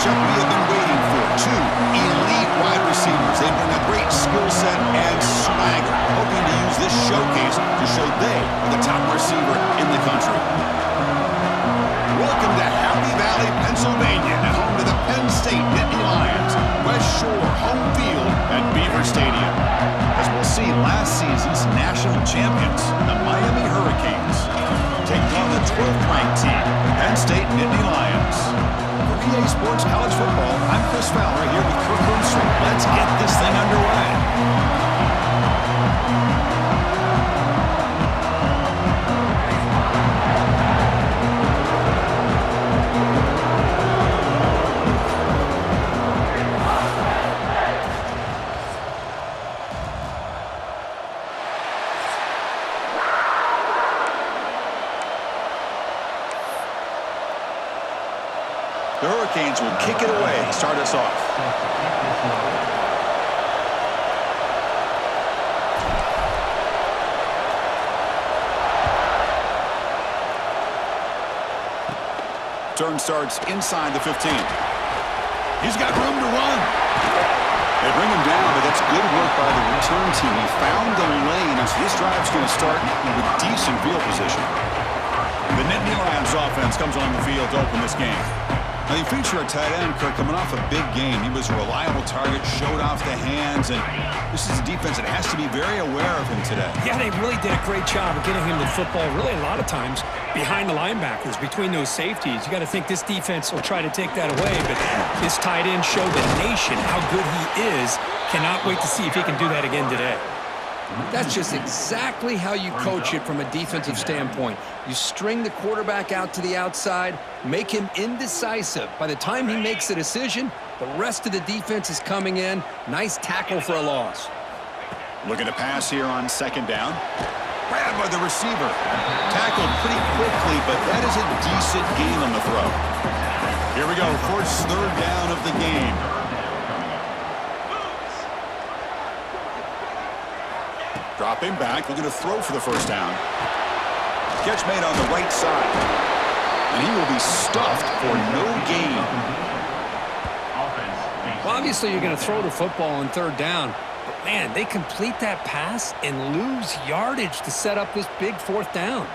matchup we have been waiting for. Two elite wide receivers. They bring a great skill set and swagger, hoping to use this showcase to show they are the top receiver in the country. Welcome to Happy Valley, Pennsylvania, and home to the Penn State Nittany Lions. West Shore home field at Beaver Stadium. As we'll see, last season's national champions, the Miami Hurricanes, take on the 12th ranked team, Penn State Nittany Lions. For EA Sports College Football, I'm Chris Fowler here with Kirk Herbstreit. Let's get this thing underway. The Hurricanes will kick it away and start us off. Turn starts inside the 15. He's got room to run. They bring him down, but that's good work by the return team. He found the lane, and so this drive's going to start with decent field position. The Nittany Lions offense comes on the field to open this game. Now, you feature a tight end, Kirk, coming off a big game. He was a reliable target, showed off the hands, and this is a defense that has to be very aware of him today. Yeah, they really did a great job of getting him the football, really a lot of times behind the linebackers, between those safeties. You got to think this defense will try to take that away, but this tight end showed the nation how good he is. Cannot wait to see if he can do that again today. That's just exactly how you coach it from a defensive standpoint. You string the quarterback out to the outside, make him indecisive. By the time he makes a decision, the rest of the defense is coming in. Nice tackle for a loss. Looking to pass here on second down. Grabbed by the receiver. Tackled pretty quickly, but that is a decent gain on the throw. Here we go, first third down of the game. Dropping back, looking to throw for the first down. Catch made on the right side. And he will be stuffed for no gain. Well, obviously you're going to throw the football on third down. But, man, they complete that pass and lose yardage to set up this big fourth down.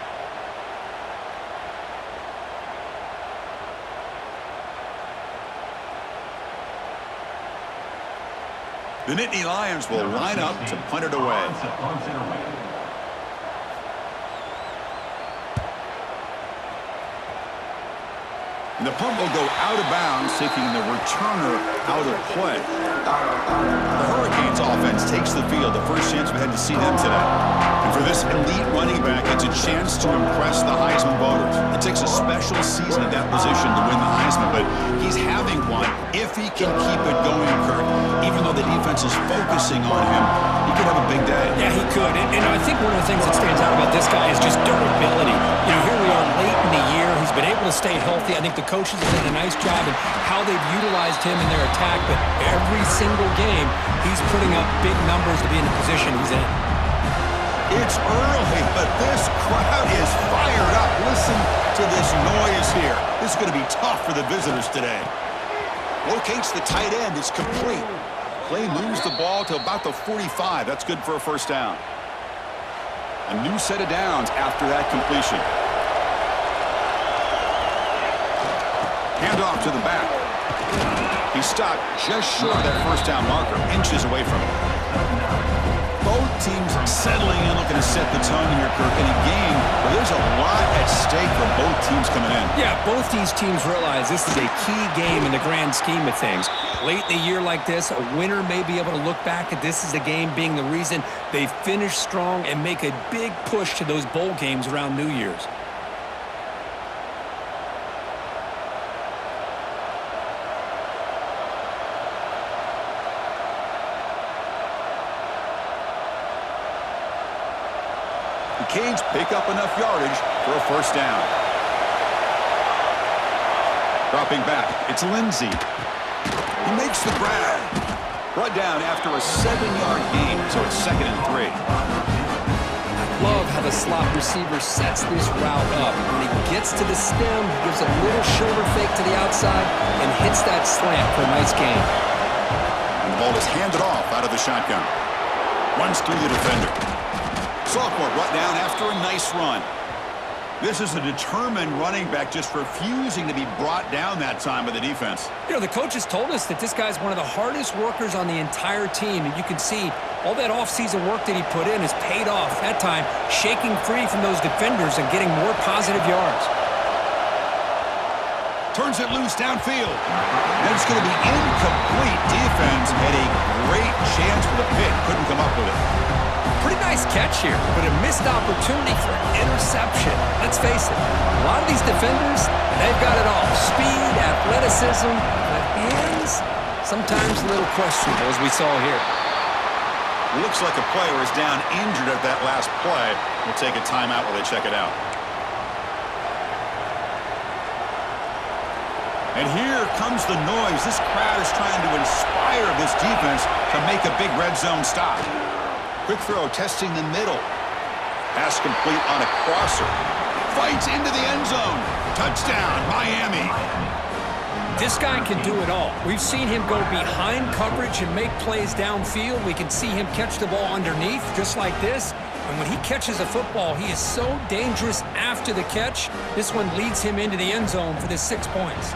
The Nittany Lions will line up to punt it away. And the punt will go out of bounds, taking the returner out of play. The Hurricanes offense takes the field, the first chance we had to see them today. And for this elite running back, it's a chance to impress the Heisman voters. It takes a special season at that position to win the Heisman, but he's having one if he can keep it going, Kirk. Even though the defense is focusing on him, he could have a big day. Yeah, he could. And I think one of the things that stands out about this guy is just durability. You know, here we are late in the year. He's been able to stay healthy. I think the coaches have done a nice job in how they've utilized him in their attack, but every single game, he's putting up big numbers to be in the position he's in. It's early, but this crowd is fired up. Listen to this noise here. This is going to be tough for the visitors today. Locates the tight end. It's complete. Play moves the ball to about the 45. That's good for a first down. A new set of downs after that completion. Hand off to the back. He stopped just short of that first down marker, inches away from it. Both teams settling in, looking to set the tone here, Kirk, in a game where there's a lot at stake for both teams coming in. Yeah, both these teams realize this is a key game in the grand scheme of things. Late in a year like this, a winner may be able to look back at this as a game being the reason they finish strong and make a big push to those bowl games around New Year's. The Canes pick up enough yardage for a first down. Dropping back, it's Lindsey. He makes the grab. Brought down after a 7-yard gain, so it's 2nd and 3. Love how the slot receiver sets this route up. When he gets to the stem, he gives a little shoulder fake to the outside and hits that slant for a nice gain. And the ball is handed off out of the shotgun. Runs through the defender. Sophomore brought down after a nice run. This is a determined running back just refusing to be brought down that time by the defense. You know, the coaches told us that this guy's one of the hardest workers on the entire team, and you can see all that offseason work that he put in has paid off. That time, shaking free from those defenders and getting more positive yards. Turns it loose downfield. And it's going to be incomplete. Defense had a great chance for the pick. Couldn't come up with it. Pretty nice catch here, but a missed opportunity for an interception. Let's face it, a lot of these defenders, they've got it all. Speed, athleticism, but hands, sometimes a little questionable, as we saw here. Looks like a player is down injured at that last play. We'll take a timeout while they check it out. And here comes the noise. This crowd is trying to inspire this defense to make a big red zone stop. Quick throw, testing the middle. Pass complete on a crosser. Fights into the end zone. Touchdown, Miami. This guy can do it all. We've seen him go behind coverage and make plays downfield. We can see him catch the ball underneath, just like this. And when he catches a football, he is so dangerous after the catch. This one leads him into the end zone for the 6 points.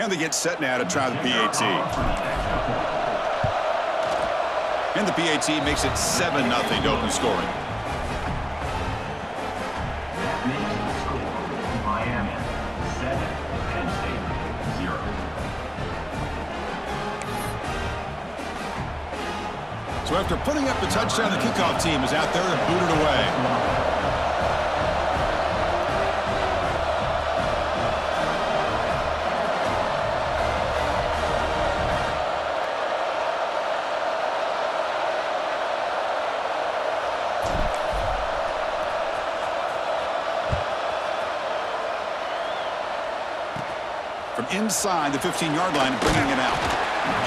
And they get set now to try the PAT. And the PAT makes it 7-0 to open scoring. Miami 7, Penn State 0. So after putting up the touchdown, the kickoff team is out there to boot it away. From inside the 15-yard line, bringing it out.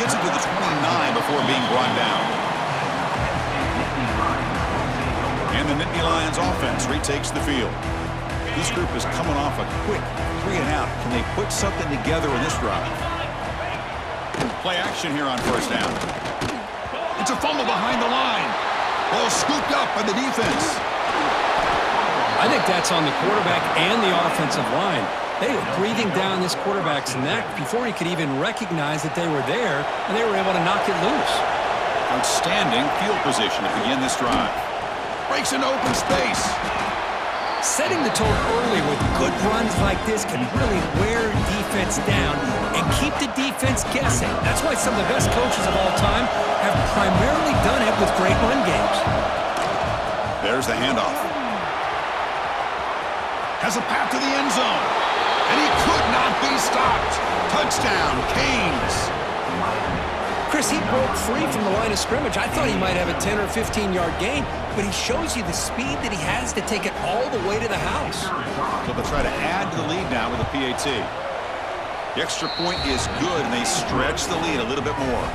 Gets it to the 29 before being brought down. And the Nittany Lions offense retakes the field. This group is coming off a quick 3-and-out. Can they put something together in this drive? Play action here on first down. It's a fumble behind the line. Ball scooped up by the defense. I think that's on the quarterback and the offensive line. They were breathing down this quarterback's neck before he could even recognize that they were there, and they were able to knock it loose. Outstanding field position to begin this drive. Breaks into open space. Setting the tone early with good runs like this can really wear defense down and keep the defense guessing. That's why some of the best coaches of all time have primarily done it with great run games. There's the handoff. Has a path to the end zone. And he could not be stopped. Touchdown, Canes. Chris, he broke free from the line of scrimmage. I thought he might have a 10 or 15-yard gain, but he shows you the speed that he has to take it all the way to the house. So they'll try to add to the lead now with a PAT. The extra point is good, and they stretch the lead a little bit more.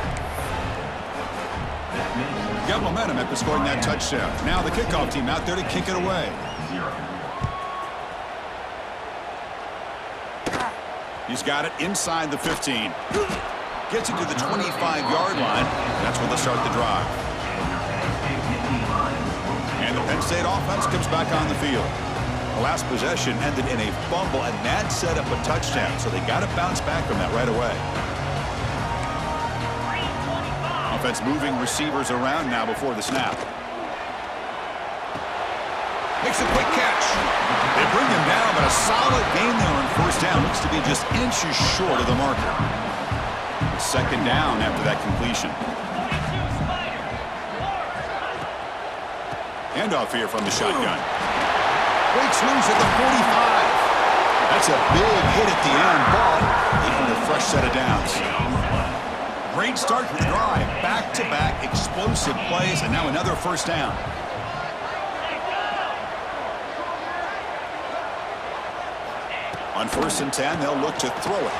Got momentum after scoring that touchdown. Now the kickoff team out there to kick it away. He's got it inside the 15. Gets it to the 25-yard line. That's where they start the drive. And the Penn State offense comes back on the field. The last possession ended in a fumble, and that set up a touchdown. So they got to bounce back from that right away. Offense moving receivers around now before the snap. Makes a quick catch. They bring him down, but a solid gain there on first down. Looks to be just inches short of the marker. Second down after that completion. Handoff here from the shotgun. Breaks loose at the 45. That's a big hit at the end, but even a fresh set of downs. Great start to the drive. Back-to-back explosive plays, and now another first down. On 1st and 10, they'll look to throw it.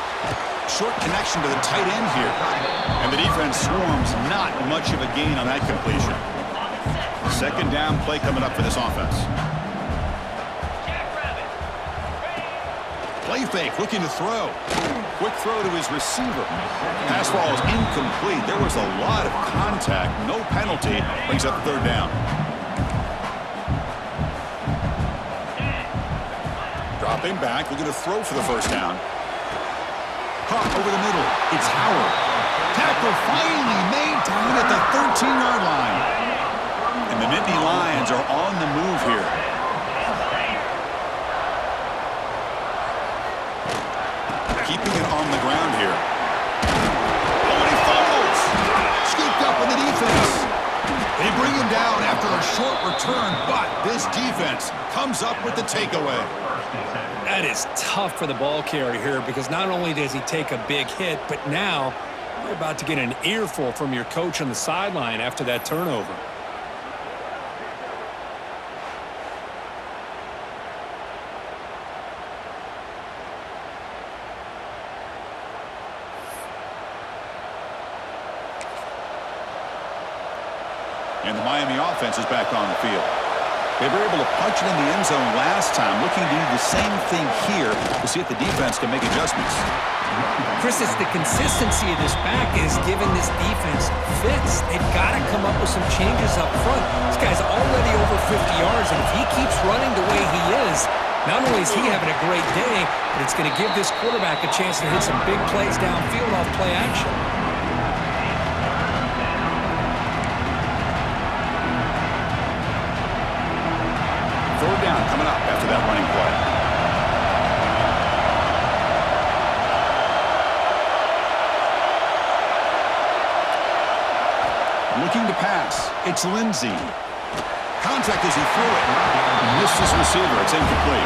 Short connection to the tight end here. And the defense swarms, not much of a gain on that completion. Second down play coming up for this offense. Play fake, looking to throw. Quick throw to his receiver. Pass ball is incomplete. There was a lot of contact. No penalty. Brings up third down. Dropping back, looking to throw for the first down. Caught over the middle. It's Howard. Tackle finally made down at the 13-yard line. And the Nittany Lions are on the move here. Keeping it on the ground here. Oh, and he fumbles. Scooped up in the defense. They bring him down after a short return, but this defense comes up with the takeaway. That is tough for the ball carrier here because not only does he take a big hit, but now you're about to get an earful from your coach on the sideline after that turnover. And the Miami offense is back on the field. They were able to punch it in the end zone last time, looking to do the same thing here to see if the defense can make adjustments. Chris, it's the consistency of this back is giving this defense fits. They've got to come up with some changes up front. This guy's already over 50 yards, and if he keeps running the way he is, not only is he having a great day, but it's going to give this quarterback a chance to hit some big plays downfield off play action. Third down coming up after that running play. Looking to pass. It's Lindsey. Contact as he threw it. Missed his receiver. It's incomplete.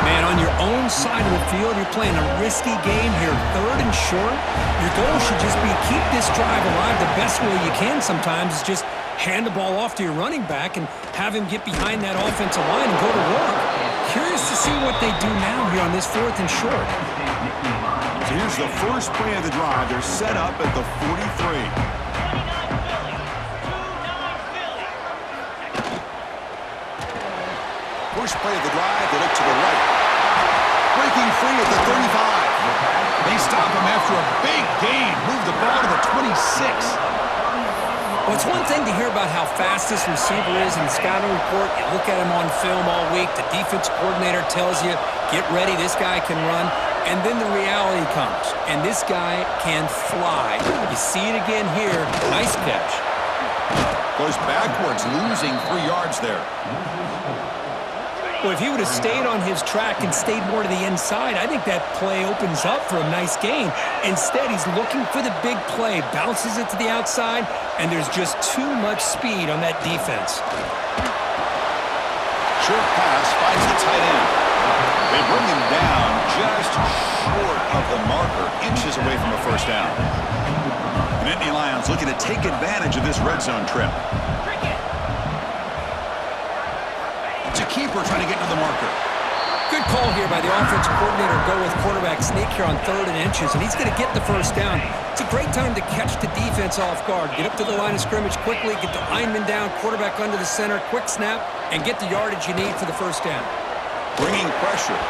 Man, on your own side of the field, you're playing a risky game here. 3rd and short. Your goal should just be keep this drive alive the best way you can sometimes. Is just hand the ball off to your running back and have him get behind that offensive line and go to work. Curious to see what they do now here on this 4th and short. So here's the first play of the drive. They're set up at the 43. First play of the drive, they look to the right. Breaking free at the 35. They stop him after a big gain. Move the ball to the 26. Well, it's one thing to hear about how fast this receiver is in the scouting report. You look at him on film all week. The defense coordinator tells you, get ready, this guy can run. And then the reality comes, and this guy can fly. You see it again here. Nice catch. Goes backwards, losing 3 yards there. Well, if he would have stayed on his track and stayed more to the inside, I think that play opens up for a nice gain. Instead, he's looking for the big play, bounces it to the outside, and there's just too much speed on that defense. Short pass finds the tight end. They bring him down just short of the marker, inches away from a first down. The Nittany Lions looking to take advantage of this red zone trip. It's a keeper trying to get to the marker. Good call here by the offensive coordinator. Go with quarterback sneak here on 3rd and inches, and he's going to get the first down. It's a great time to catch the defense off guard. Get up to the line of scrimmage quickly, get the lineman down, quarterback under the center, quick snap, and get the yardage you need for the first down. Bringing pressure,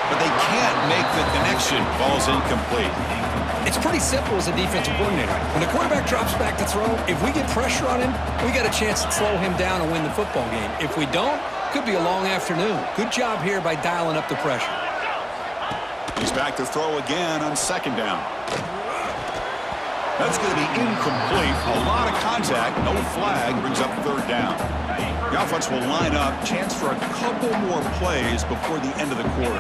but they can't make the connection. Ball's incomplete. It's pretty simple as a defensive coordinator. When the quarterback drops back to throw, if we get pressure on him, we got a chance to slow him down and win the football game. If we don't, could be a long afternoon. Good job here by dialing up the pressure. He's back to throw again on 2nd down. That's going to be incomplete. A lot of contact, no flag, brings up 3rd down. The offense will line up, chance for a couple more plays before the end of the quarter.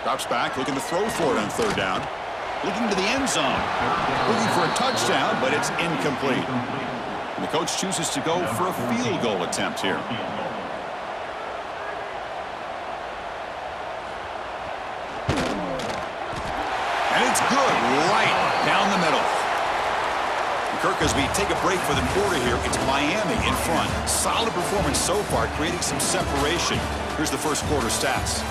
Drops back, looking to throw for it on 3rd down. Looking to the end zone. Looking for a touchdown, but it's incomplete. And the coach chooses to go for a field goal attempt here. And it's good, right down the middle. Kirk, as we take a break for the quarter here, it's Miami in front. Solid performance so far, creating some separation. Here's the first quarter stats.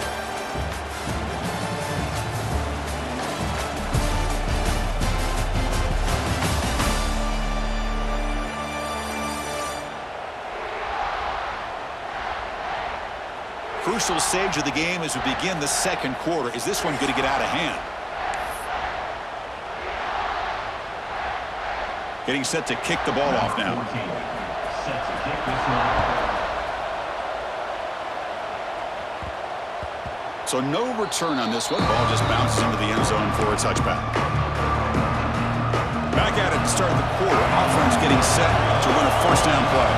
Crucial stage of the game as we begin the second quarter. Is this one going to get out of hand? Getting set to kick the ball off now. Set to kick this one. So no return on this one. Ball just bounces into the end zone for a touchback. Back at it to start the quarter. Offense getting set to run a first down play.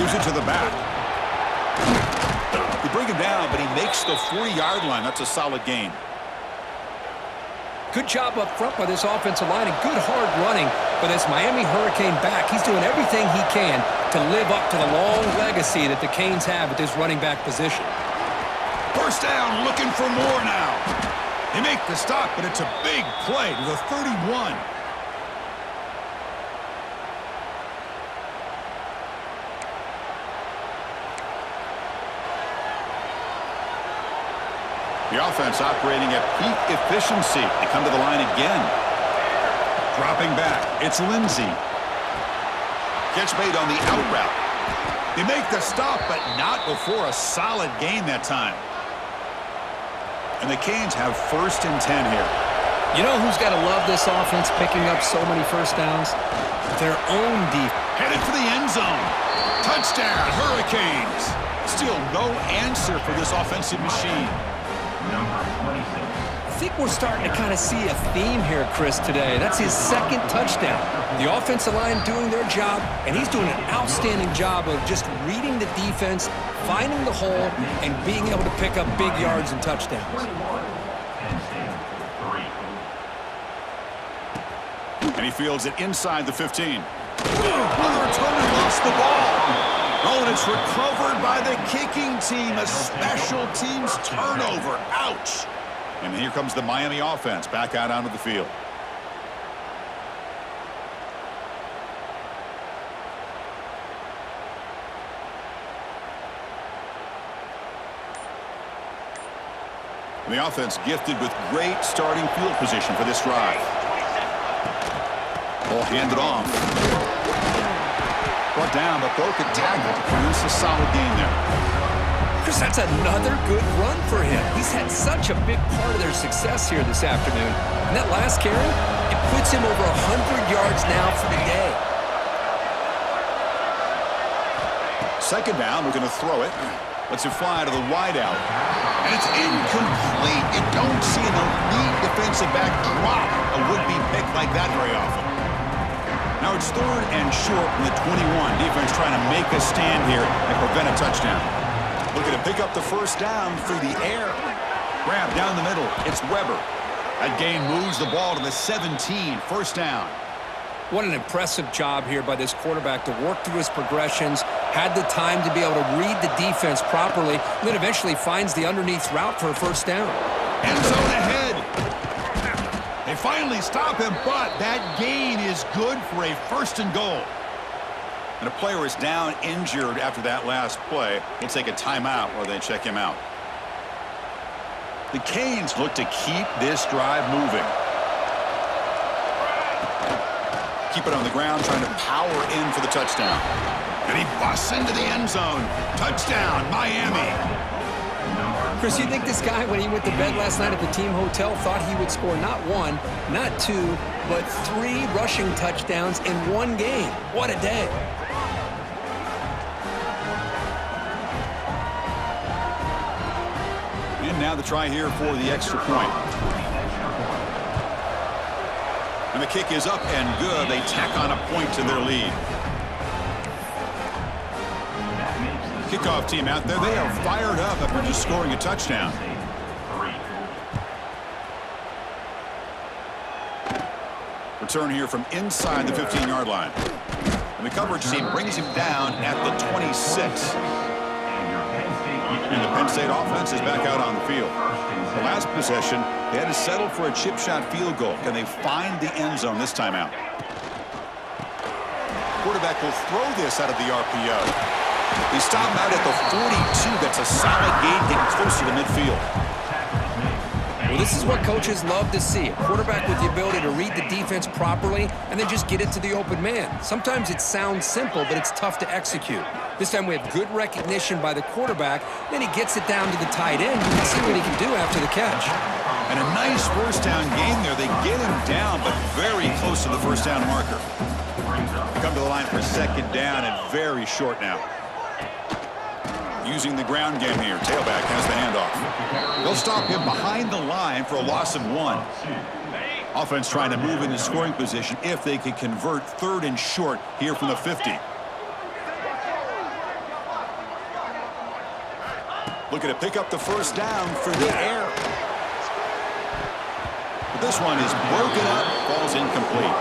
Gives it to the back. You bring him down, but he makes the 40-yard line. That's a solid gain. Good job up front by this offensive line and good hard running by this Miami Hurricane back. He's doing everything he can to live up to the long legacy that the Canes have at this running back position. First down, looking for more now. They make the stop, but it's a big play to the 31. The offense operating at peak efficiency. They come to the line again. Dropping back. It's Lindsey. Catch made on the out route. They make the stop, but not before a solid gain that time. And the Canes have first and 10 here. You know who's got to love this offense picking up so many first downs? Their own defense. Headed for the end zone. Touchdown, Hurricanes. Still no answer for this offensive machine. Number 26. I think we're starting to kind of see a theme here, Chris, today. That's his second touchdown. The offensive line doing their job, and he's doing an outstanding job of just reading the defense, finding the hole, and being able to pick up big yards and touchdowns. 21. Penn State 3. And he fields it inside the 15. Another returner lost the ball. Oh, and it's recovered by the kicking team. A special teams turnover. Ouch. And here comes the Miami offense back out onto the field. And the offense gifted with great starting field position for this drive. Ball handed off. Brought down, but broke a tackle to produce a solid gain there. Chris, that's another good run for him. He's had such a big part of their success here this afternoon. And that last carry, it puts him over 100 yards now for the day. Second down, we're going to throw it. Lets it fly to the wideout. And it's incomplete. You don't see an elite defensive back drop a would-be pick like that very often. Now it's third and short from the 21. Defense trying to make a stand here and prevent a touchdown. Looking to pick up the first down through the air. Grab down the middle. It's Weber. That gain moves the ball to the 17. First down. What an impressive job here by this quarterback to work through his progressions, had the time to be able to read the defense properly, and then eventually finds the underneath route for a first down. End zone ahead. They finally stop him, but that gain is good for a first and goal. And a player is down injured after that last play. We'll take a timeout while they check him out. The Canes look to keep this drive moving. Keep it on the ground, trying to power in for the touchdown. And he busts into the end zone. Touchdown, Miami. Chris, you think this guy, when he went to bed last night at the team hotel, thought he would score not one, not two, but 3 rushing touchdowns in one game? What a day. And now the try here for the extra point. And the kick is up and good. They tack on a point to their lead. Kickoff team out there, they are fired up after just scoring a touchdown. Return here from inside the 15-yard line. And the coverage team brings him down at the 26. And the Penn State offense is back out on the field. The last possession, they had to settle for a chip shot field goal. Can they find the end zone this time out? Quarterback will throw this out of the RPO. They stop him out at the 42. That's a solid gain, getting close to the midfield. Well, this is what coaches love to see. A quarterback with the ability to read the defense properly and then just get it to the open man. Sometimes it sounds simple, but it's tough to execute. This time we have good recognition by the quarterback. Then he gets it down to the tight end. You can see what he can do after the catch. And a nice first down gain there. They get him down, but very close to the first down marker. Come to the line for second down and very short now. Using the ground game here. Tailback has the handoff. They'll stop him behind the line for a loss of 1. Offense trying to move into scoring position if they can convert third and short here from the 50. Looking to pick up the first down for the air. But this one is broken up, falls incomplete.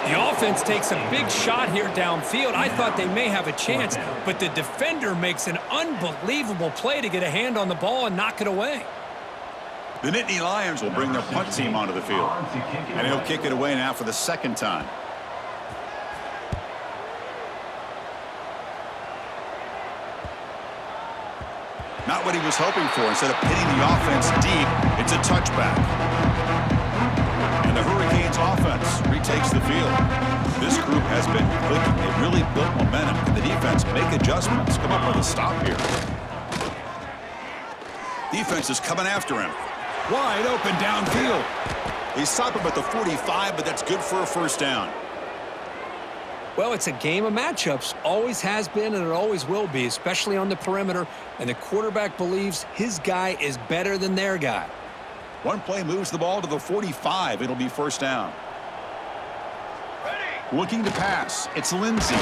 The offense takes a big shot here downfield. I thought they may have a chance, but the defender makes an unbelievable play to get a hand on the ball and knock it away. The Nittany Lions will bring their punt team onto the field. And he'll kick it away now for the second time. Not what he was hoping for. Instead of pitting the offense deep, it's a touchback. And the Hurricanes offense retakes the field. This group has been clicking. They've really built momentum. Can the defense make adjustments? Come up with a stop here. Defense is coming after him. Wide open downfield. They stop him at the 45, but that's good for a first down. Well, it's a game of matchups. Always has been and it always will be, especially on the perimeter. And the quarterback believes his guy is better than their guy. One play moves the ball to the 45. It'll be first down. Looking to pass. It's Lindsey.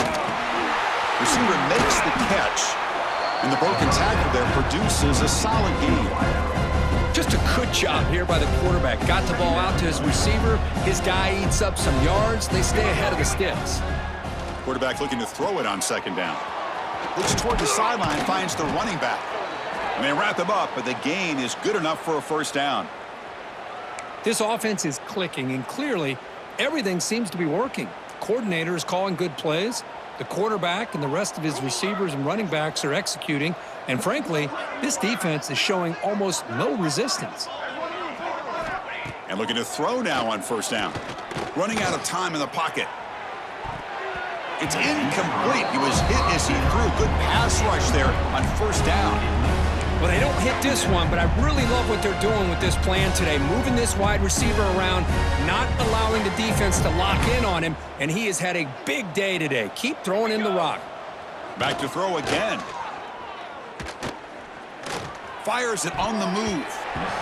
Receiver makes the catch. And the broken tackle there produces a solid gain. Just a good job here by the quarterback. Got the ball out to his receiver. His guy eats up some yards. They stay ahead of the sticks. Quarterback looking to throw it on second down. Looks toward the sideline, finds the running back. And they wrap him up, but the gain is good enough for a first down. This offense is clicking, and clearly everything seems to be working. The coordinator is calling good plays. The quarterback and the rest of his receivers and running backs are executing. And frankly, this defense is showing almost no resistance. And looking to throw now on first down. Running out of time in the pocket. It's incomplete. He was hit as he threw. Good pass rush there on first down. Well, they don't hit this one, but I really love what they're doing with this plan today. Moving this wide receiver around, not allowing the defense to lock in on him, and he has had a big day today. Keep throwing in the rock. Back to throw again. Fires it on the move.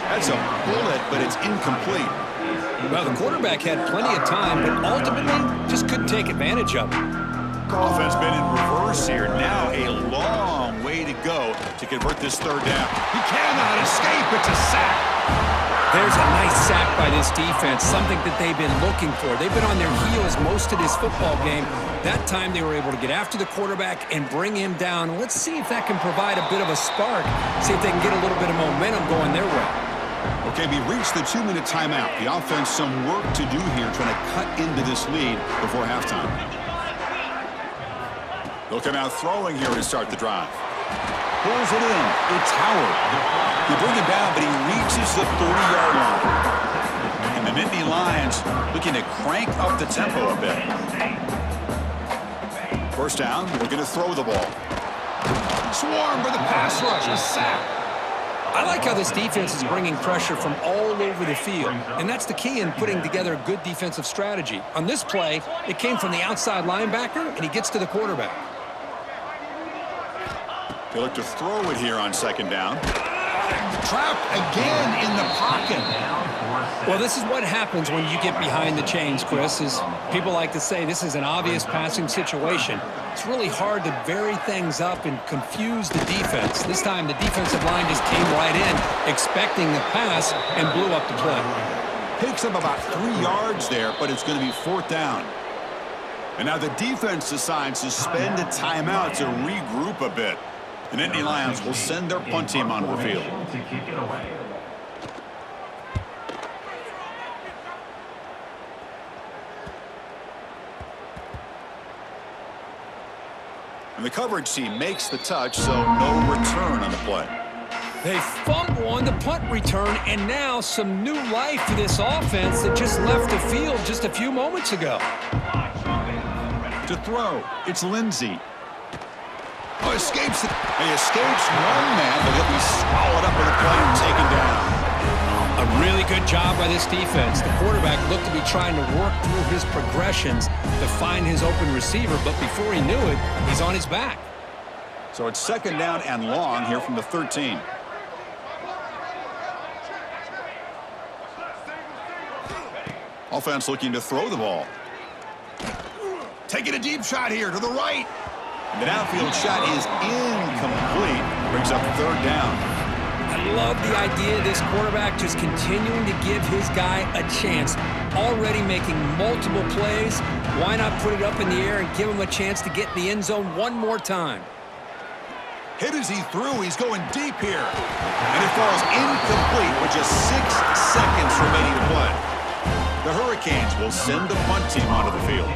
That's a bullet, but it's incomplete. Well, the quarterback had plenty of time, but ultimately just couldn't take advantage of it. Offense been in reverse here. Now a long way to go to convert this third down. He cannot escape. It's a sack. There's a nice sack by this defense, something that they've been looking for. They've been on their heels most of this football game. That time they were able to get after the quarterback and bring him down. Let's see if that can provide a bit of a spark, see if they can get a little bit of momentum going their way. Okay, we reached the 2-minute timeout. The offense some work to do here, trying to cut into this lead before halftime. They'll come out throwing here to start the drive. Pulls it in. It's Howard. They bring him down, but he reaches the 30-yard line. And the Nittany Lions looking to crank up the tempo a bit. First down, looking to throw the ball. Swarm for the pass rush, a sack. I like how this defense is bringing pressure from all over the field, and that's the key in putting together a good defensive strategy. On this play, it came from the outside linebacker, and he gets to the quarterback. They look to throw it here on second down. Trapped again in the pocket. Well, this is what happens when you get behind the chains, Chris. Is people like to say this is an obvious passing situation. It's really hard to vary things up and confuse the defense. This time, the defensive line just came right in, expecting the pass, and blew up the play. Picks up about 3 yards there, but it's going to be 4th down. And now the defense decides to spend a timeout to regroup a bit. The Nittany Lions will send their punt team onto the field. To kick it away. And the coverage team makes the touch, so no return on the play. They fumble on the punt return, and now some new life to this offense that just left the field just a few moments ago. To throw, it's Lindsey. Oh, escapes it. He escapes one man, but he'll be swallowed up with a play and taken down. A really good job by this defense. The quarterback looked to be trying to work through his progressions to find his open receiver, but before he knew it, he's on his back. So it's 2nd down and long here from the 13. Offense looking to throw the ball. Taking a deep shot here to the right. And the downfield shot is incomplete. Brings up 3rd down. I love the idea of this quarterback just continuing to give his guy a chance. Already making multiple plays. Why not put it up in the air and give him a chance to get in the end zone one more time? Hit as he threw. He's going deep here. And it falls incomplete with just 6 seconds remaining to play. The Hurricanes will send the punt team onto the field.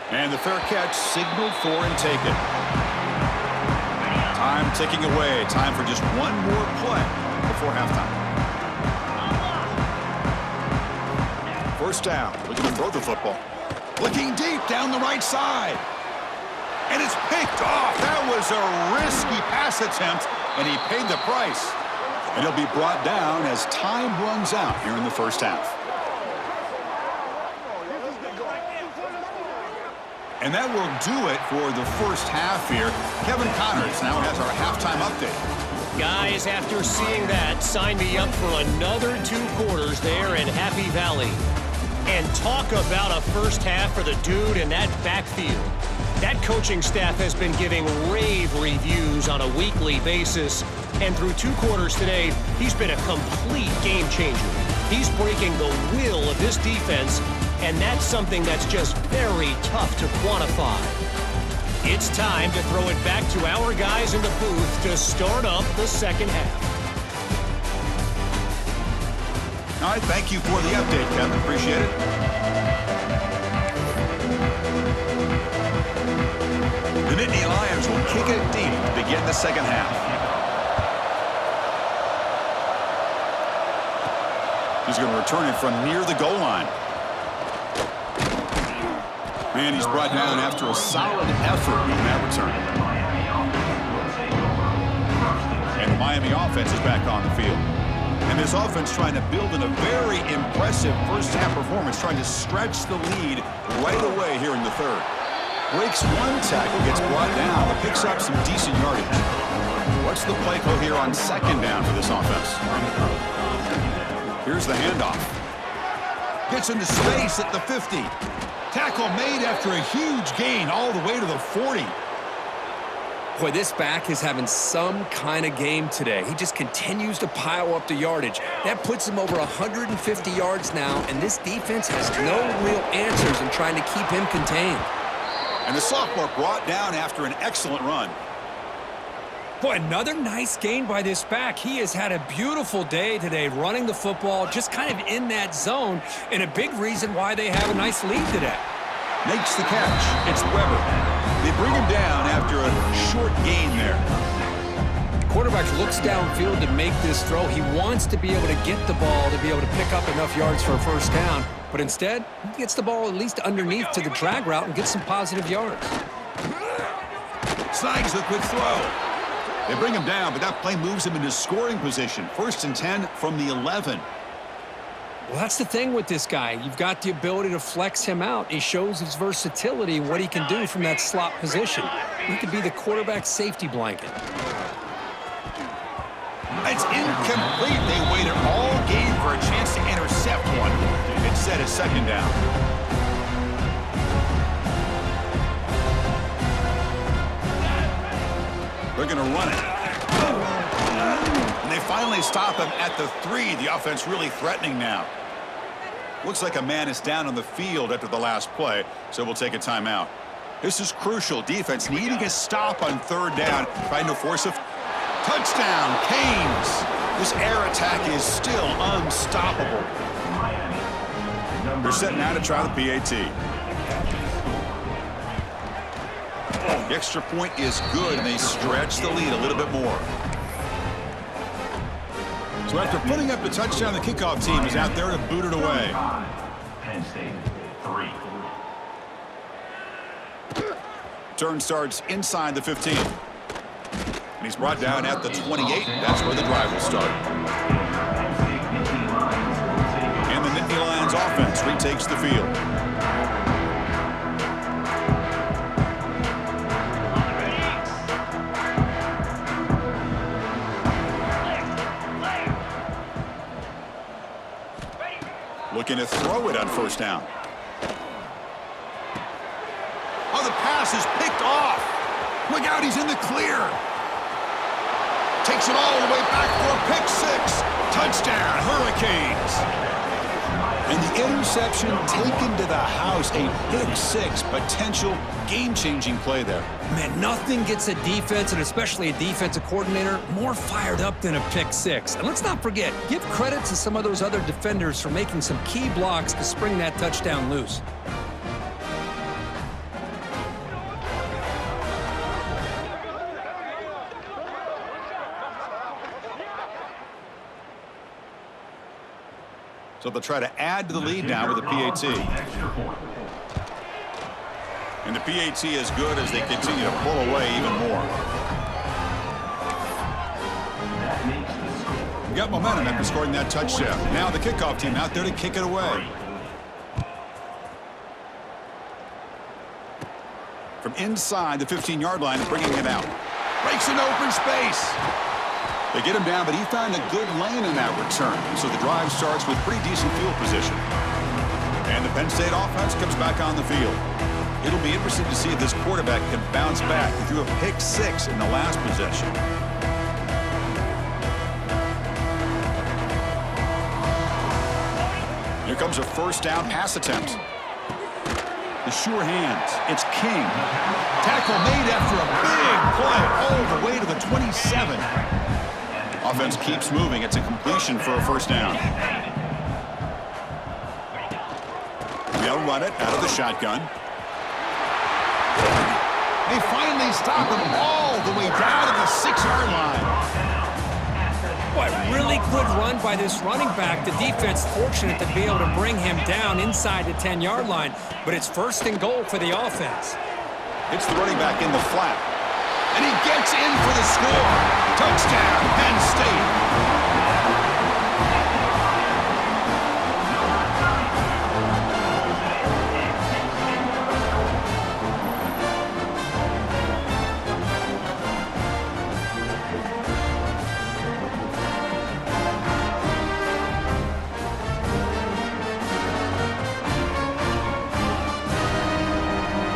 And the fair catch signaled for and taken. Time ticking away. Time for just one more play before halftime. 1st down. Looking to throw the football. Looking deep down the right side. And it's picked off. That was a risky pass attempt, and he paid the price. And he'll be brought down as time runs out here in the 1st half. And that will do it for the 1st half here. Kevin Connors now has our halftime update. Guys, after seeing that, sign me up for another 2 quarters there in Happy Valley. And talk about a 1st half for the dude in that backfield. That coaching staff has been giving rave reviews on a weekly basis. And through 2 quarters today, he's been a complete game changer. He's breaking the will of this defense, and that's something that's just very tough to quantify. It's time to throw it back to our guys in the booth to start up the 2nd half. All right, thank you for the update, Kevin. Appreciate it. The Nittany Lions will kick it deep to begin the 2nd half. He's going to return it from near the goal line. And he's brought down after a solid effort on that return. And the Miami offense is back on the field. And this offense trying to build in a very impressive 1st half performance, trying to stretch the lead right away here in the 3rd. Breaks one tackle, gets brought down, but picks up some decent yardage. What's the play call here on 2nd down for this offense? Here's the handoff. Gets into space at the 50. Tackle made after a huge gain all the way to the 40. Boy, this back is having some kind of game today. He just continues to pile up the yardage. That puts him over 150 yards now, and this defense has no real answers in trying to keep him contained. And the sophomore brought down after an excellent run. Boy, another nice gain by this back. He has had a beautiful day today running the football, just kind of in that zone, and a big reason why they have a nice lead today. Makes the catch. It's Weber. They bring him down after a short gain there. Quarterback looks downfield to make this throw. He wants to be able to get the ball to be able to pick up enough yards for a 1st down, but instead, he gets the ball at least underneath to the drag route and gets some positive yards. Snags the quick throw. They bring him down, but that play moves him into scoring position. 1st and 10 from the 11. Well, that's the thing with this guy. You've got the ability to flex him out. He shows his versatility and what he can do from that slot position. He could be the quarterback safety blanket. It's incomplete. They waited all game for a chance to intercept one. Instead, it's 2nd down. They're going to run it. And they finally stop him at the 3. The offense really threatening now. Looks like a man is down on the field after the last play, so we'll take a timeout. This is crucial. Defense needing a stop on 3rd down, trying to force a touchdown. Canes. This air attack is still unstoppable. They're setting out to try the PAT. The extra point is good, and they stretch the lead a little bit more. So after putting up the touchdown, the kickoff team is out there to boot it away. Penn State 3. Turn starts inside the 15. And he's brought down at the 28. That's where the drive will start. And the Nittany Lions offense retakes the field. Looking to throw it on 1st down. Oh, the pass is picked off. Look out, he's in the clear. Takes it all the way back for a pick 6. Touchdown, Hurricanes. And the interception taken to the house. A pick 6, potential game-changing play there. Man, nothing gets a defense, and especially a defensive coordinator, more fired up than a pick 6. And let's not forget, give credit to some of those other defenders for making some key blocks to spring that touchdown loose. So they'll try to add to the lead now with the PAT. And the PAT is good as they continue to pull away even more. We got momentum after scoring that touchdown. Now the kickoff team out there to kick it away. From inside the 15-yard line, bringing it out. Breaks an open space. They get him down, but he found a good lane in that return. So the drive starts with pretty decent field position. And the Penn State offense comes back on the field. It'll be interesting to see if this quarterback can bounce back. He threw a pick 6 in the last possession. Here comes a 1st down pass attempt. The sure hands. It's King. Tackle made after a big play all the way to the 27. Offense keeps moving. It's a completion for a 1st down. They'll run it out of the shotgun. They finally stop him all the way down to the 6-yard line. What really good run by this running back. The defense fortunate to be able to bring him down inside the 10-yard line, but it's 1st and goal for the offense. It's the running back in the flat. And he gets in for the score. Touchdown, Penn State.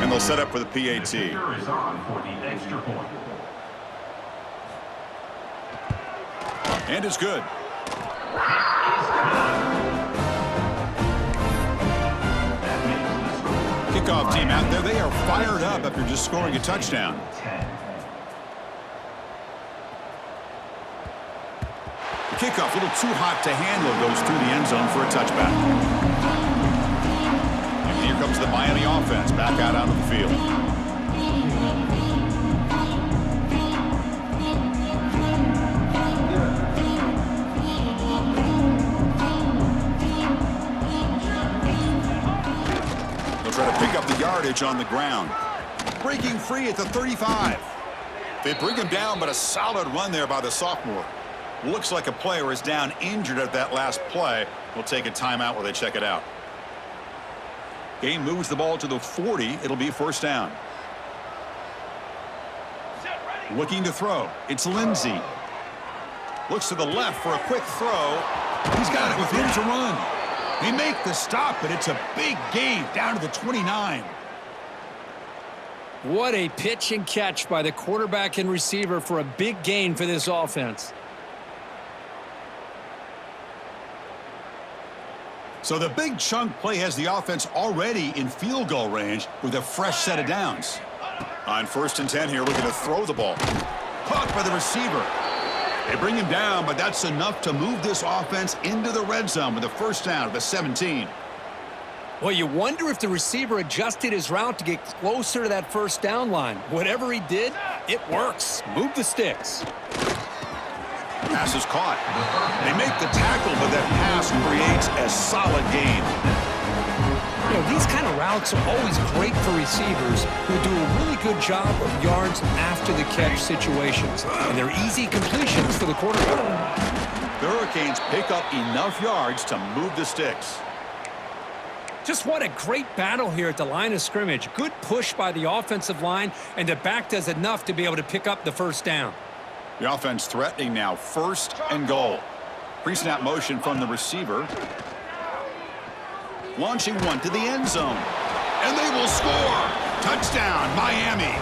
And they'll set up for the PAT. Is on for the extra point. And it's good. Kickoff team out there. They are fired up after just scoring a touchdown. The kickoff a little too hot to handle, goes through the end zone for a touchback. And here comes the Miami offense back out onto the field. Try to pick up the yardage on the ground. Breaking free at the 35. They bring him down, but a solid run there by the sophomore. Looks like a player is down injured at that last play. We'll take a timeout while they check it out. Game moves the ball to the 40. It'll be 1st down. Looking to throw. It's Lindsey. Looks to the left for a quick throw. He's got it with room to run. They make the stop, but it's a big gain down to the 29. What a pitch and catch by the quarterback and receiver for a big gain for this offense. So the big chunk play has the offense already in field goal range with a fresh set of downs. On 1st and 10 here, looking to throw the ball. Caught by the receiver. They bring him down, but that's enough to move this offense into the red zone with a first down at the 17. Well, you wonder if the receiver adjusted his route to get closer to that first down line. Whatever he did, it works. Move the sticks. Pass is caught. They make the tackle, but that pass creates a solid gain. You know, these kind of routes are always great for receivers who do a really good job of yards after the catch situations. And they're easy completions for the quarterback. The Hurricanes pick up enough yards to move the sticks. Just what a great battle here at the line of scrimmage. Good push by the offensive line, and the back does enough to be able to pick up the first down. The offense threatening now, 1st and goal. Pre-snap motion from the receiver. Launching one to the end zone. And they will score. Touchdown, Miami.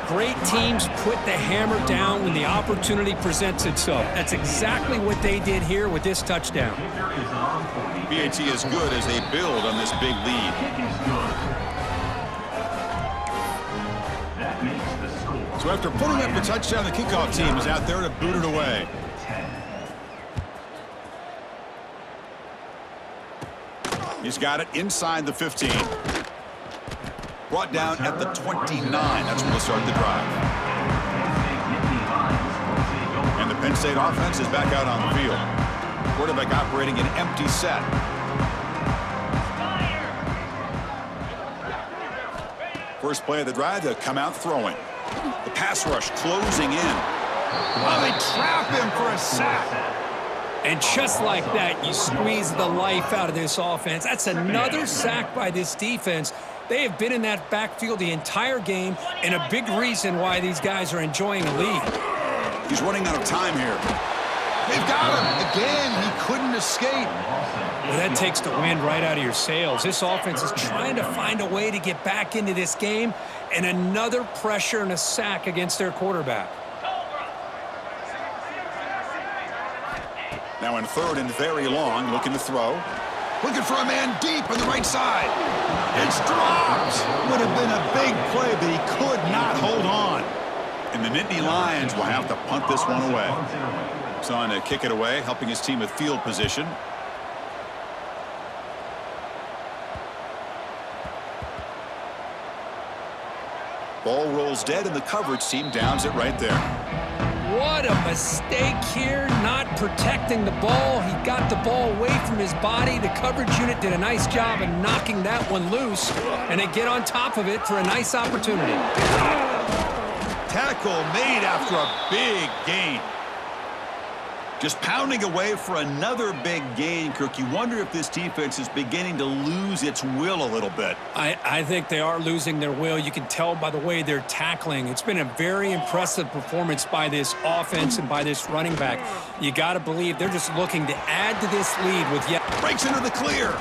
Great teams put the hammer down when the opportunity presents itself. That's exactly what they did here with this touchdown. Kicker is on for the BAT is good as they build on this big lead. kick is good. That makes the score. So after putting up the touchdown, the kickoff team is out there to boot it away. 10. He's got it inside the 15. Brought down at the 29. That's when we'll start the drive. And the Penn State offense is back out on the field. Quarterback operating an empty set. First play of the drive, they'll come out throwing. The pass rush closing in. Oh, they trap him for a sack. And just like that, you squeeze the life out of this offense. That's another sack by this defense. They have been in that backfield the entire game, and a big reason why these guys are enjoying a lead. He's running out of time here. They've got him. Again, he couldn't escape. Well, that takes the wind right out of your sails. This offense is trying to find a way to get back into this game, and another pressure and a sack against their quarterback. Now in 3rd and very long, looking to throw. Looking for a man deep on the right side. It's dropped. Would have been a big play, but he could not hold on. And the Nittany Lions will have to punt this one away. He's on to kick it away, helping his team with field position. Ball rolls dead, and the coverage team downs it right there. What a mistake here, not protecting the ball. He got the ball away from his body. The coverage unit did a nice job of knocking that one loose, and they get on top of it for a nice opportunity. Tackle made after a big gain. Just pounding away for another big gain, Kirk. You wonder if this defense is beginning to lose its will a little bit. I think they are losing their will. You can tell by the way they're tackling. It's been a very impressive performance by this offense and by this running back. You got to believe they're just looking to add to this lead with yet. Breaks into the clear.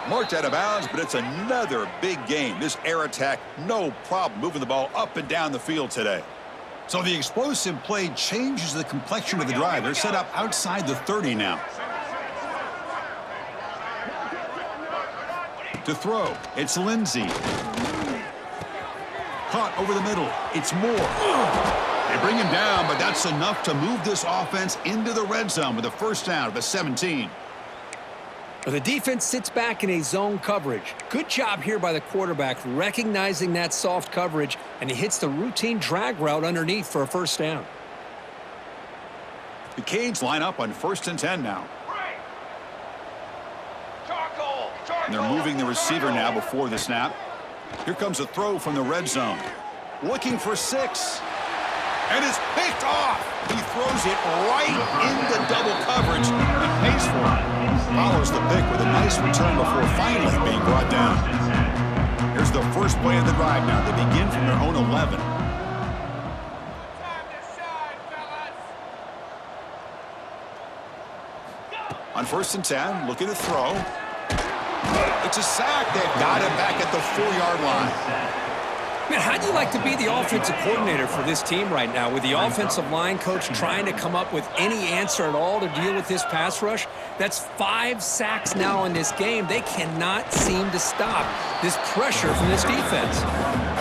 Marked out of bounds, but it's another big gain. This air attack, no problem moving the ball up and down the field today. So the explosive play changes the complexion of the drive. They're set up outside the 30 now. To throw, it's Lindsey. Caught over the middle, it's Moore. They bring him down, but that's enough to move this offense into the red zone with a first down of the 17. The defense sits back in a zone coverage. Good job here by the quarterback, recognizing that soft coverage, and he hits the routine drag route underneath for a first down. The Canes line up on 1st and 10 now. And they're moving the receiver now before the snap. Here comes a throw from the red zone. Looking for 6. And it's picked off. He throws it right into double coverage and pays for it. Follows the pick with a nice return before finally being brought down. Here's the first play of the drive now. They begin from their own 11. On 1st and 10, looking to throw. It's a sack. They've got him back at the 4-yard line. Man, how do you like to be the offensive coordinator for this team right now with the offensive line coach trying to come up with any answer at all to deal with this pass rush? That's 5 sacks now in this game. They cannot seem to stop this pressure from this defense.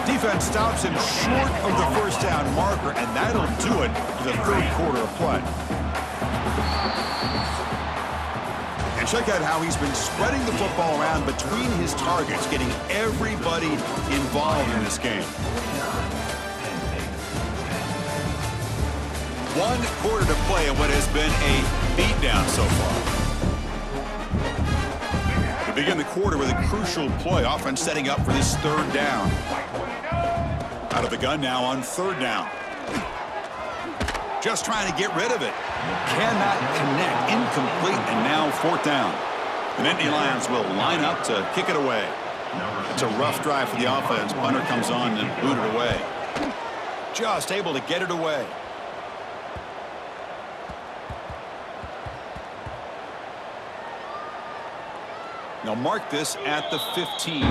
Defense stops him short of the first down marker, and that'll do it for the third quarter of play. And check out how he's been spreading the football around between his targets, getting everybody involved in this game. 1 quarter to play in what has been a beatdown so far. We begin the quarter with a crucial play. Offense setting up for this third down. Out of the gun now on third down. Just trying to get rid of it. Cannot connect. Incomplete, and now fourth down. The Nittany Lions will line up to kick it away. It's a rough drive for the offense. Punter comes on and boot it away. Just able to get it away. Now mark this at the 15.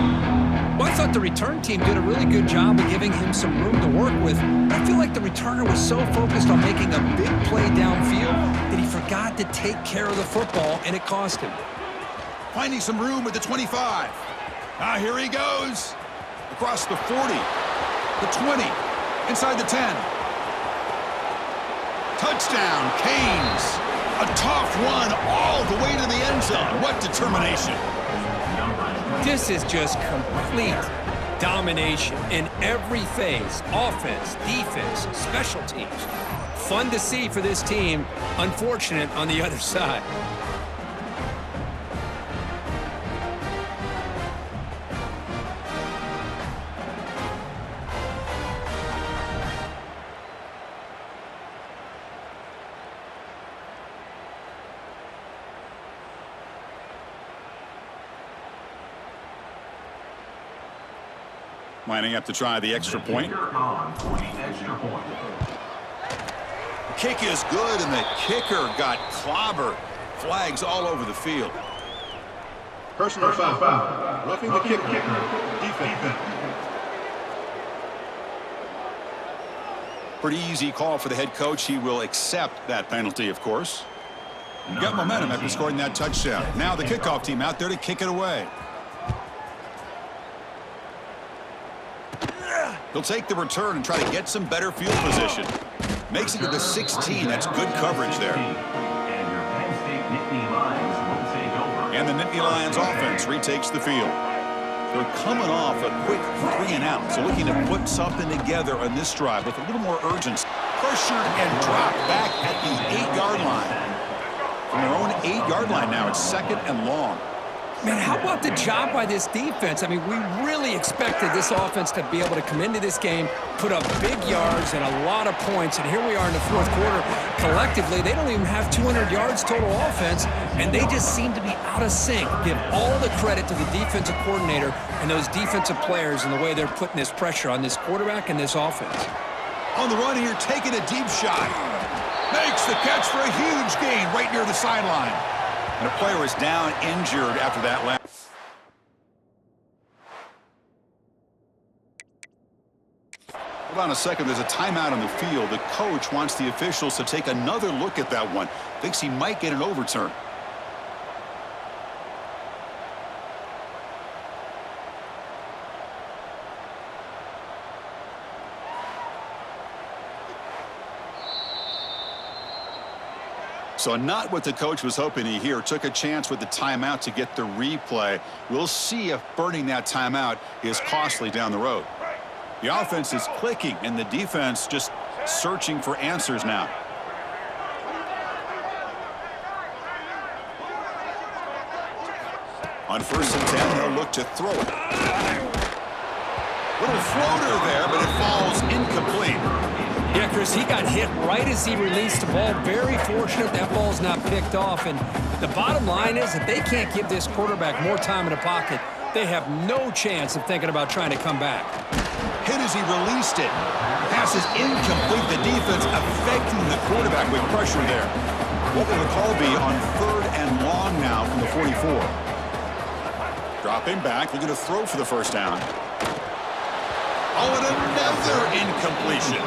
Well, I thought the return team did a really good job of giving him some room to work with. I feel like the returner was so focused on making a big play downfield that he forgot to take care of the football, and it cost him. Finding some room at the 25. Here he goes. Across the 40, the 20, inside the 10. Touchdown, Canes. A tough one all the way to the end zone. What determination. This is just complete domination in every phase. Offense, defense, special teams. Fun to see for this team. Unfortunate on the other side. Lining up to try the extra point. Kick is good, and the kicker got clobbered. Flags all over the field. Personal foul. Roughing the kicker. Defense. Pretty easy call for the head coach. He will accept that penalty, of course. Got momentum after scoring that touchdown. Now the kickoff team out there to kick it away. He'll take the return and try to get some better field position. Makes it to the 16. That's good coverage there. And the Nittany Lions offense retakes the field. They're coming off a quick 3 and out, so looking to put something together on this drive with a little more urgency. Pressured and dropped back at the 8-yard line. From their own 8-yard line now, it's 2nd and long. Man, how about the job by this defense? I mean, we really expected this offense to be able to come into this game, put up big yards and a lot of points, and here we are in the fourth quarter. Collectively, they don't even have 200 yards total offense, and they just seem to be out of sync. Give all the credit to the defensive coordinator and those defensive players and the way they're putting this pressure on this quarterback and this offense. On the run here, taking a deep shot. Makes the catch for a huge gain right near the sideline. And a player is down injured after that last. Hold on a second. There's a timeout on the field. The coach wants the officials to take another look at that one. Thinks he might get an overturn. So not what the coach was hoping to hear. Took a chance with the timeout to get the replay. We'll see if burning that timeout is costly down the road. The offense is clicking, and the defense just searching for answers now. On 1st and 10, they'll look to throw it. Little floater there, but it falls incomplete. Yeah, Chris, he got hit right as he released the ball. Very fortunate that ball's not picked off. And the bottom line is that they can't give this quarterback more time in the pocket. They have no chance of thinking about trying to come back. Hit as he released it. Pass is incomplete. The defense affecting the quarterback with pressure there. What will the call be on 3rd and long now from the 44? Dropping back, looking to throw for the first down. Oh, and another incompletion.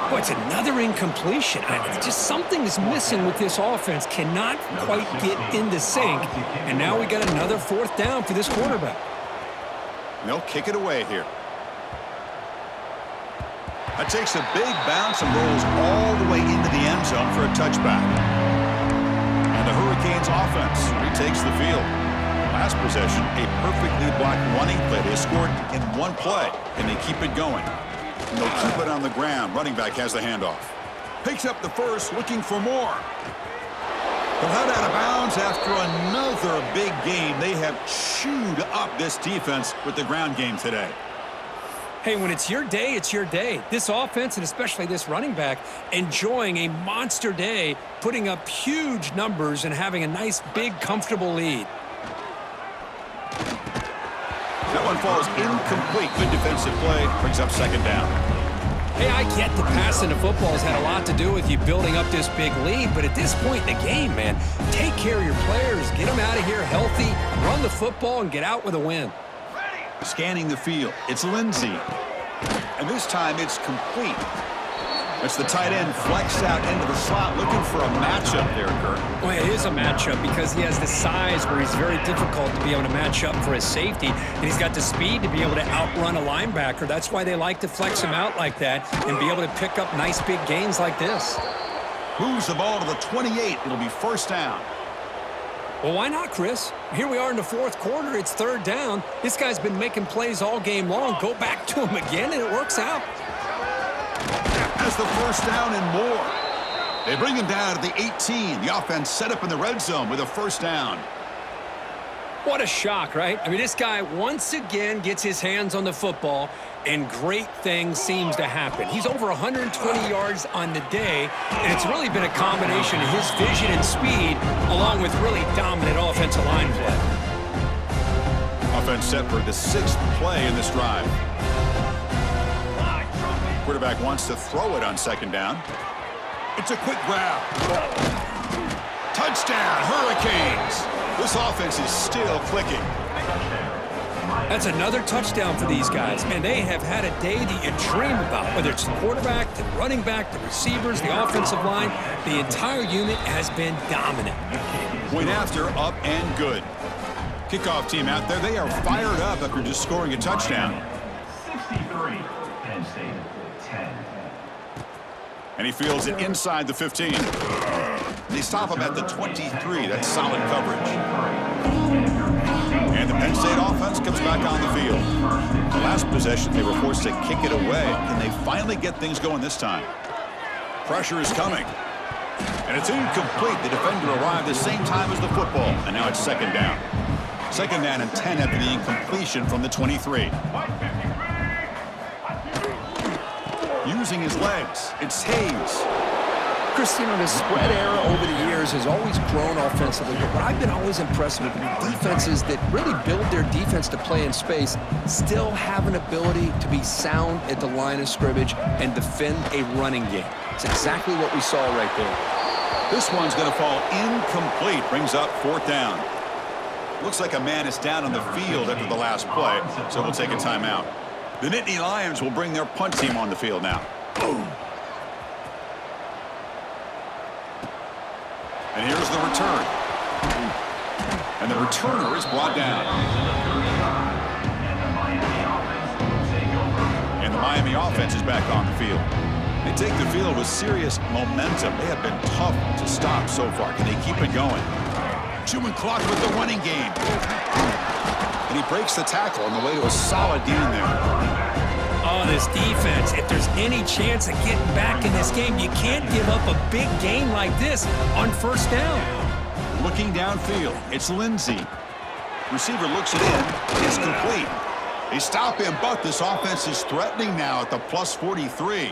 Oh, it's another incompletion. Just something is missing with this offense. Cannot quite get into sync. And now we got another 4th down for this quarterback. They'll kick it away here. That takes a big bounce and rolls all the way into the end zone for a touchback. And the Hurricanes offense retakes the field. Last possession, a perfectly blocked running play. They scored in one play, and they keep it going. And they'll keep it on the ground. Running back has the handoff. Picks up the first, looking for more. They'll head out of bounds after another big game. They have chewed up this defense with the ground game today. Hey, when it's your day, it's your day. This offense, and especially this running back, enjoying a monster day, putting up huge numbers and having a nice, big, comfortable lead. That one falls incomplete. Good defensive play. Brings up 2nd down. Hey, I get the passing of football has had a lot to do with you building up this big lead, but at this point in the game, man, take care of your players. Get them out of here healthy, run the football, and get out with a win. Scanning the field. It's Lindsey. And this time it's complete. It's the tight end flexed out into the slot, looking for a matchup there, Kurt. Well, it is a matchup because he has the size where he's very difficult to be able to match up for his safety, and he's got the speed to be able to outrun a linebacker. That's why they like to flex him out like that and be able to pick up nice big gains like this. Moves the ball to the 28. It'll be 1st down. Well, why not, Chris? Here we are in the 4th quarter. It's 3rd down. This guy's been making plays all game long. Go back to him again, and it works out. Has the 1st down and more. They bring him down to the 18. The offense set up in the red zone with a 1st down. What a shock, right? I mean, this guy once again gets his hands on the football, and great things seems to happen. He's over 120 yards on the day, and it's really been a combination of his vision and speed, along with really dominant offensive line play. Offense set for the 6th play in this drive. Quarterback wants to throw it on 2nd down. It's a quick grab. Touchdown, Hurricanes. This offense is still clicking. That's another touchdown for these guys. Man, they have had a day that you dream about, whether it's the quarterback, the running back, the receivers, the offensive line. The entire unit has been dominant. Point after, up and good. Kickoff team out there, they are fired up after just scoring a touchdown. 63, Penn State 10. And he fields it inside the 15. They stop him at the 23. That's solid coverage. And the Penn State offense comes back on the field. The last possession, they were forced to kick it away. Can they finally get things going this time? Pressure is coming. And it's incomplete. The defender arrived the same time as the football. And now it's 2nd down. 2nd down and 10 after the incompletion from the 23. Using his legs, it's Hayes. Chris, you know, the spread era over the years has always grown offensively, but what I've been always impressed with defenses that really build their defense to play in space still have an ability to be sound at the line of scrimmage and defend a running game. It's exactly what we saw right there. This one's going to fall incomplete. Brings up 4th down. Looks like a man is down on the field after the last play, so we'll take a timeout. The Nittany Lions will bring their punt team on the field now. And here's the return. And the returner is brought down. And the Miami offense is back on the field. They take the field with serious momentum. They have been tough to stop so far. Can they keep it going? Chewing clock with the running game. And he breaks the tackle on the way to a solid gain there. Oh, this defense, if there's any chance of getting back in this game, you can't give up a big gain like this on 1st down. Looking downfield, it's Lindsey. Receiver looks it in. It's complete. They stop him, but this offense is threatening now at the plus 43.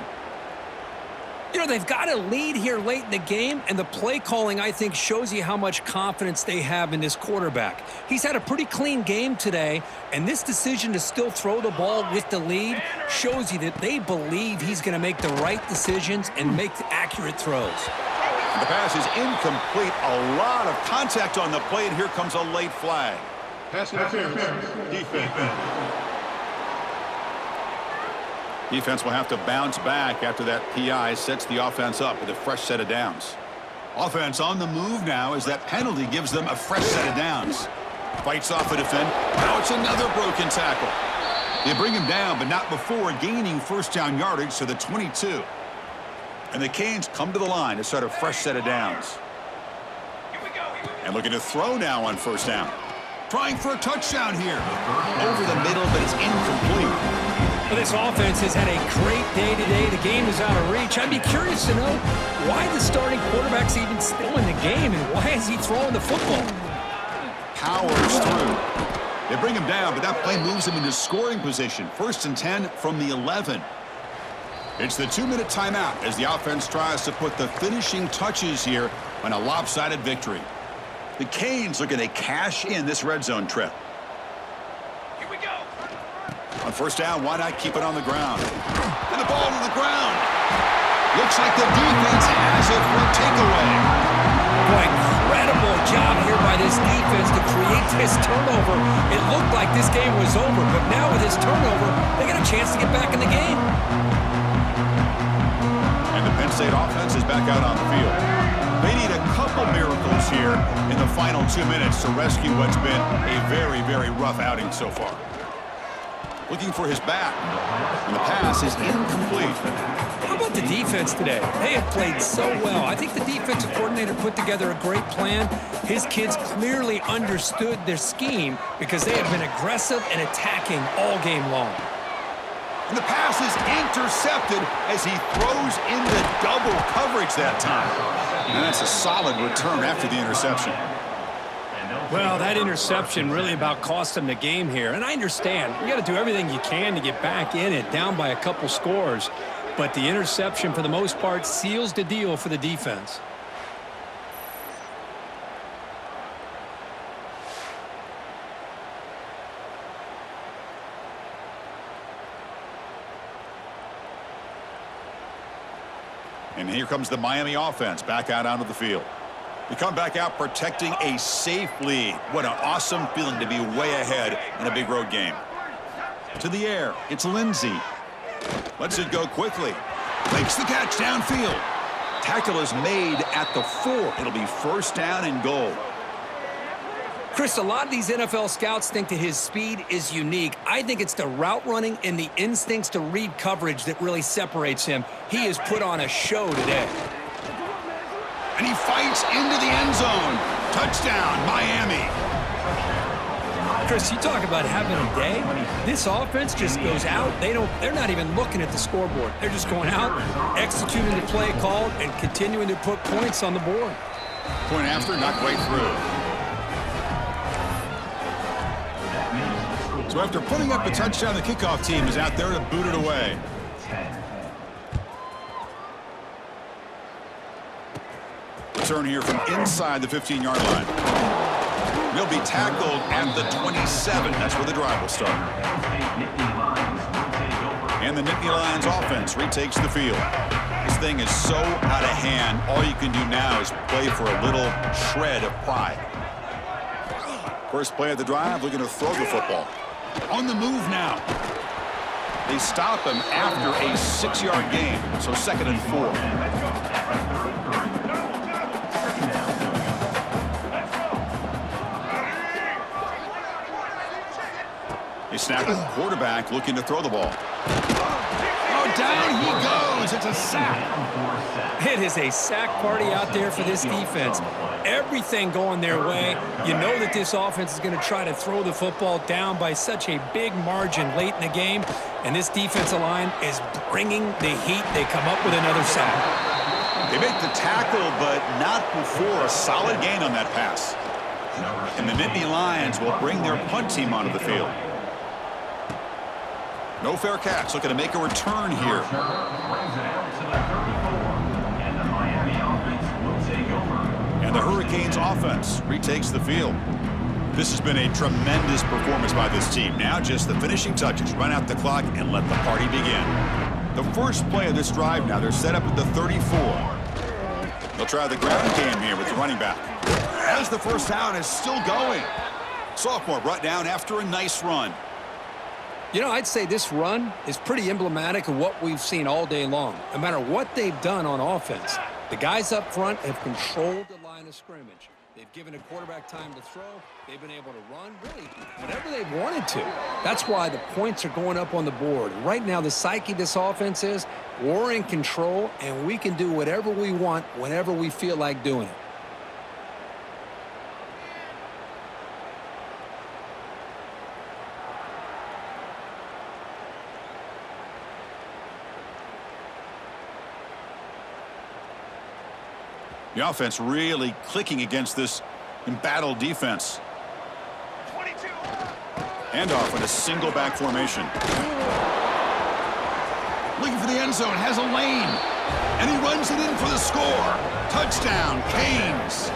You know, they've got a lead here late in the game, and the play calling, I think, shows you how much confidence they have in this quarterback. He's had a pretty clean game today, and this decision to still throw the ball with the lead shows you that they believe he's going to make the right decisions and make the accurate throws. The pass is incomplete. A lot of contact on the play, and here comes a late flag. Pass interference. Defense. Defense will have to bounce back after that PI sets the offense up with a fresh set of downs. Offense on the move now as that penalty gives them a fresh set of downs. Fights off a defend. Now it's another broken tackle. They bring him down, but not before gaining first down yardage to the 22. And the Canes come to the line to start a fresh set of downs. And looking to throw now on first down. Trying for a touchdown here. Over the middle, but it's incomplete. Well, this offense has had a great day today. The game is out of reach. I'd be curious to know why the starting quarterback's even still in the game and why is he throwing the football? Powers through. They bring him down, but that play moves him into scoring position. 1st and 10 from the 11. It's the 2-minute timeout as the offense tries to put the finishing touches here on a lopsided victory. The Canes looking to cash in this red zone trip. Here we go. On first down, why not keep it on the ground? And the ball to the ground. Looks like the defense has it for a takeaway. Boy, incredible job here by this defense to create this turnover. It looked like this game was over, but now with this turnover, they got a chance to get back in the game. And the Penn State offense is back out on the field. They need a couple miracles here in the final 2 minutes to rescue what's been a very, very rough outing so far. Looking for his back, and the pass is incomplete. How about the defense today? They have played so well. I think the defensive coordinator put together a great plan. His kids clearly understood their scheme because they have been aggressive and attacking all game long. And the pass is intercepted as he throws into double coverage that time. And that's a solid return after the interception. Well, that interception really about cost them the game here. And I understand. You got to do everything you can to get back in it, down by a couple scores. But the interception, for the most part, seals the deal for the defense. And here comes the Miami offense back out onto the field. They come back out protecting a safe lead. What an awesome feeling to be way ahead in a big road game. To the air, it's Lindsey. Lets it go quickly. Makes the catch downfield. Tackle is made at the 4. It'll be first down and goal. Chris, a lot of these NFL scouts think that his speed is unique. I think it's the route running and the instincts to read coverage that really separates him. He has put on a show today. And he fights into the end zone. Touchdown, Miami. Chris, you talk about having a day. This offense just goes out. They're not even looking at the scoreboard. They're just going out, executing the play called, and continuing to put points on the board. Point after, not quite through. So after putting up a touchdown, the kickoff team is out there to boot it away. Return here from inside the 15-yard line. He'll be tackled at the 27. That's where the drive will start. And the Nittany Lions offense retakes the field. This thing is so out of hand, all you can do now is play for a little shred of pride. First play of the drive, looking to throw the football. On the move now. They stop him after a 6-yard gain, so 2nd and 4. They snap it. Quarterback looking to throw the ball. Oh, down he goes. It's a sack. It is a sack party out there for this defense. Everything going their way. You know that this offense is going to try to throw the football down by such a big margin late in the game. And this defensive line is bringing the heat. They come up with another sack. They make the tackle, but not before a solid gain on that pass. And the Nittany Lions will bring their punt team onto the field. No fair catch, looking to make a return here. And the Hurricanes offense retakes the field. This has been a tremendous performance by this team. Now just the finishing touches, run out the clock, and let the party begin. The first play of this drive now, they're set up at the 34. They'll try the ground game here with the running back. As the first down is still going. Sophomore brought down after a nice run. You know, I'd say this run is pretty emblematic of what we've seen all day long. No matter what they've done on offense, the guys up front have controlled the line of scrimmage. They've given a quarterback time to throw. They've been able to run, really, whenever they've wanted to. That's why the points are going up on the board. Right now, the psyche of this offense is we're in control, and we can do whatever we want whenever we feel like doing it. The offense really clicking against this embattled defense. 22. Handoff in a single back formation. Looking for the end zone, has a lane. And he runs it in for the score. Touchdown, Canes.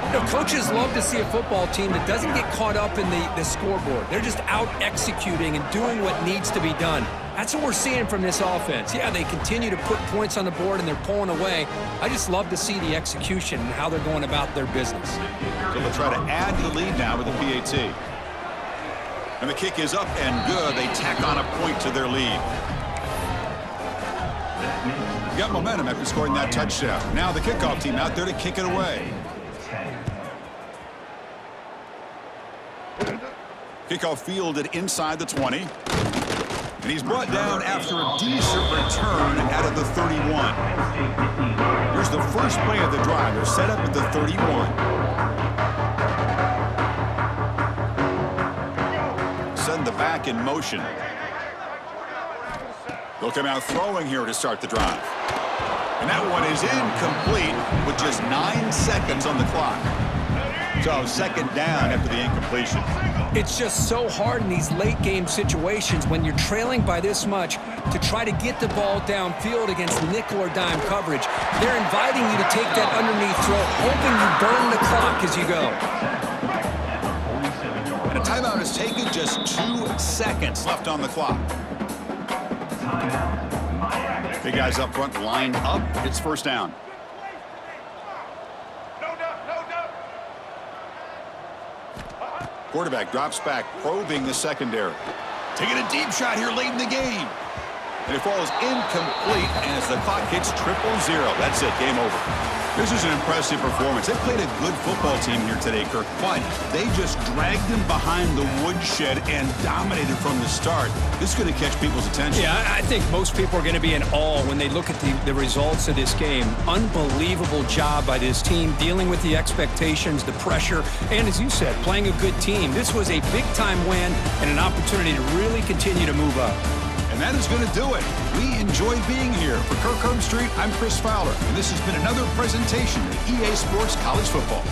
You know, coaches love to see a football team that doesn't get caught up in the scoreboard. They're just out executing and doing what needs to be done. That's what we're seeing from this offense. Yeah, they continue to put points on the board and they're pulling away. I just love to see the execution and how they're going about their business. So they'll try to add to the lead now with the PAT. And the kick is up and good. They tack on a point to their lead. Got momentum after scoring that touchdown. Now the kickoff team out there to kick it away. 10. Kickoff fielded inside the 20. And he's brought down after a decent return out of the 31. Here's the first play of the drive. They're set up at the 31. Send the back in motion. They'll come out throwing here to start the drive. And that one is incomplete with just 9 seconds on the clock. So second down after the incompletion. It's just so hard in these late game situations when you're trailing by this much to try to get the ball downfield against nickel or dime coverage. They're inviting you to take that underneath throw, hoping you burn the clock as you go. And a timeout is taken, just 2 seconds left on the clock. Big guys up front lined up. It's first down. Quarterback drops back, probing the secondary. Taking a deep shot here late in the game. And it falls incomplete as the clock hits 0-0. That's it, game over. This is an impressive performance. They played a good football team here today, Kirk, but they just dragged them behind the woodshed and dominated from the start. This is going to catch people's attention. Yeah, I think most people are going to be in awe when they look at the results of this game. Unbelievable job by this team, dealing with the expectations, the pressure, and as you said, playing a good team. This was a big-time win and an opportunity to really continue to move up. And that is going to do it. We enjoy being here. For Kirk Herbstreit, I'm Chris Fowler, and this has been another presentation of EA Sports College Football.